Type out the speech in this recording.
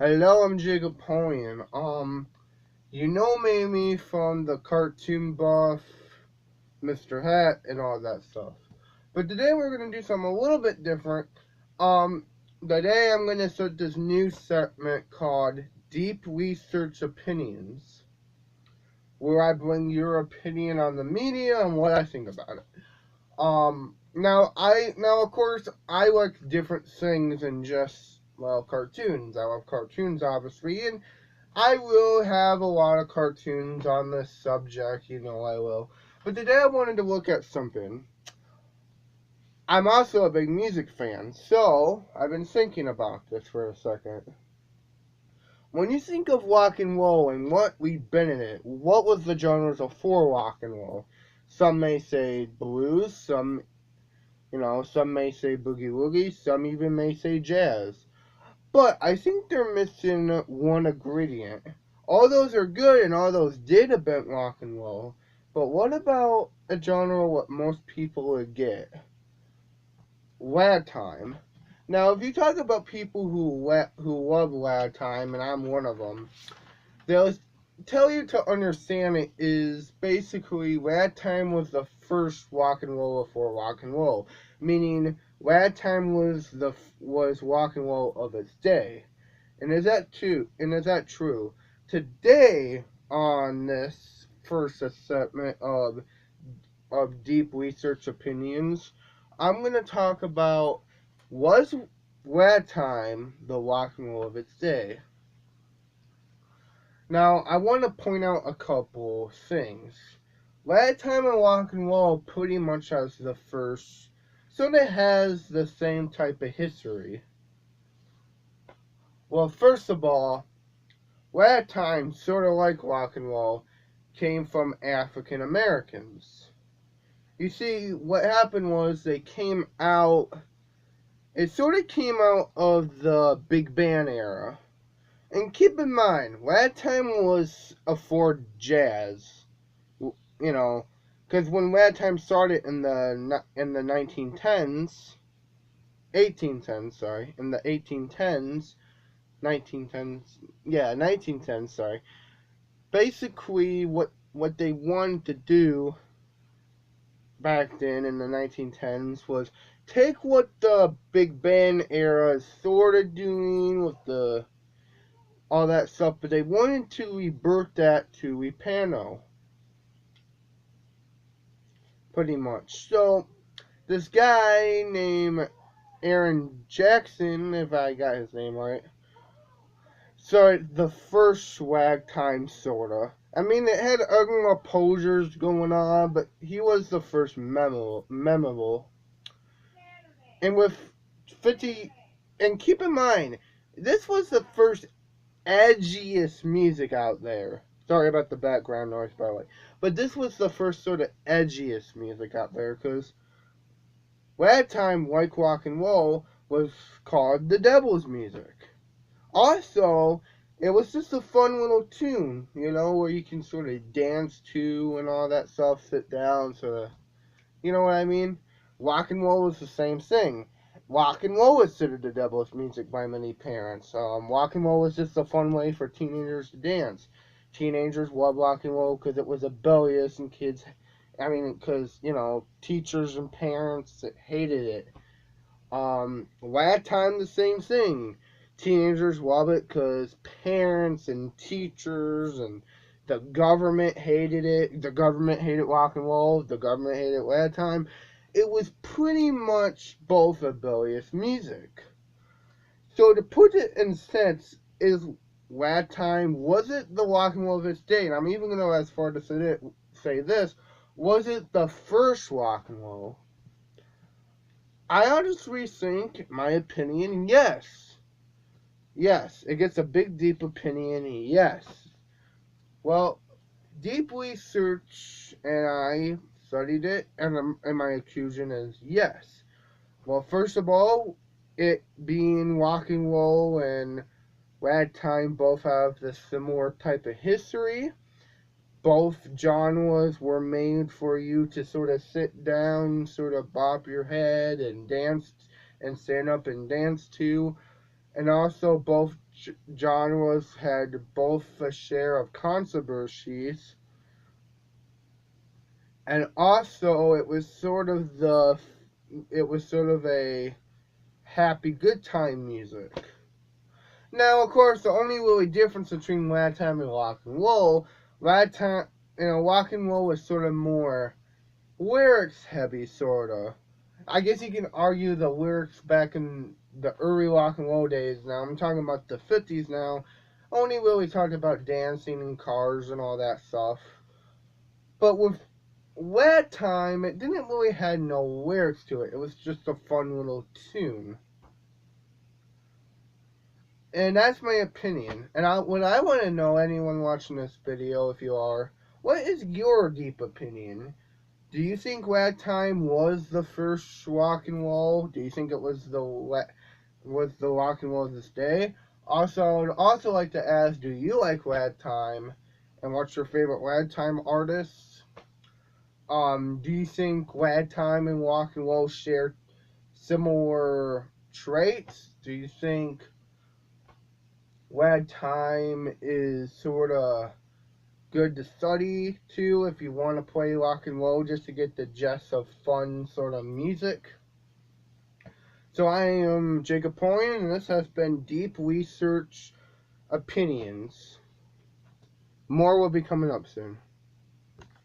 Hello, I'm Jacopoian. You know me from the cartoon buff, Mr. Hat, and all that stuff. But today we're gonna do something a little bit different. Today I'm gonna start this new segment called Deep Research Opinions, where I bring your opinion on the media and what I think about it. Now of course I like different things than just cartoons. I love cartoons obviously, and I will have a lot of cartoons on this subject, I will. But today I wanted to look at something. I'm also a big music fan, so I've been thinking about this for a second. When you think of rock and roll and what we've been in it, what was the genres before rock and roll? Some may say blues, some may say boogie woogie, some even may say jazz. But I think they're missing one ingredient. All those are good and all those did invent rock and roll. But what about a genre what most people would get? Ragtime. Now, if you talk about people who love ragtime, and I'm one of them, they'll tell you to understand it is basically ragtime was the first rock and roll before rock and roll, meaning ragtime was rock and roll of its day. And is that true? Today on this first segment of deep research opinions, I'm gonna talk about was ragtime the rock and roll of its day. Now, I want to point out a couple things. Ragtime and rock and roll pretty much has the first, so it has the same type of history. Well, first of all, ragtime, sort of like rock and roll, came from African Americans. You see, what happened was it sort of came out of the big band era. And keep in mind, ragtime was before jazz, because when ragtime started in the 1910s, 1810s, sorry, in the 1810s, 1910s, yeah, 1910s, sorry. Basically, what they wanted to do back then in the 1910s was take what the big band era is sort of doing with the all that stuff, but they wanted to revert that to Repano, pretty much. So, this guy named Aaron Jackson, if I got his name right, started the first ragtime, sorta. I mean, it had other posers going on, but he was the first memorable. And with 50, and keep in mind, this was the first edgiest music out there. Sorry about the background noise, by the way. But this was the first sort of edgiest music out there, because ragtime, like rock and roll, was called the devil's music. Also, it was just a fun little tune, where you can sort of dance to and all that stuff, sit down, sort of, you know what I mean? Rock and roll was the same thing. Rock and roll was considered the devil's music by many parents. Rock and roll was just a fun way for teenagers to dance. Teenagers loved rock and roll because it was rebellious and because, teachers and parents hated it. Ragtime, the same thing. Teenagers love it because parents and teachers and the government hated it. The government hated rock and roll. The government hated ragtime. It was pretty much both rebellious music. So to put it in sense, is ragtime, was it the rock and roll of its day? And I'm even going to go as far to say this, was it the first rock and roll? I honestly think, my opinion, yes. Yes, it gets a big, deep opinion, yes. Well, deep research, and I studied it, and my accusation is yes. Well, first of all, it being rock and roll and ragtime both have the similar type of history. Both genres were made for you to sort of sit down, sort of bop your head and dance and stand up and dance to. and also both genres had both a share of controversies, and also it was sort of a happy good time music. Now, of course, the only really difference between ragtime and rock and roll, ragtime, rock and roll was sort of more lyrics heavy, sorta. I guess you can argue the lyrics back in the early rock and roll days. Now I'm talking about the 50s now. Only really talked about dancing and cars and all that stuff. But with ragtime, it didn't really have no lyrics to it. It was just a fun little tune. And that's my opinion. And what I want to know, anyone watching this video, if you are, what is your deep opinion? Do you think Ragtime was the first rock and roll? Do you think it was the rock and roll of this day? Also, I would also like to ask, do you like Ragtime? And what's your favorite Ragtime artists? Do you think Ragtime and rock and roll share similar traits? Do you think Ragtime is sort of good to study too if you want to play rock and roll just to get the gist of fun sort of music? So I am Jacob Poin, and this has been Deep Research Opinions. More will be coming up soon.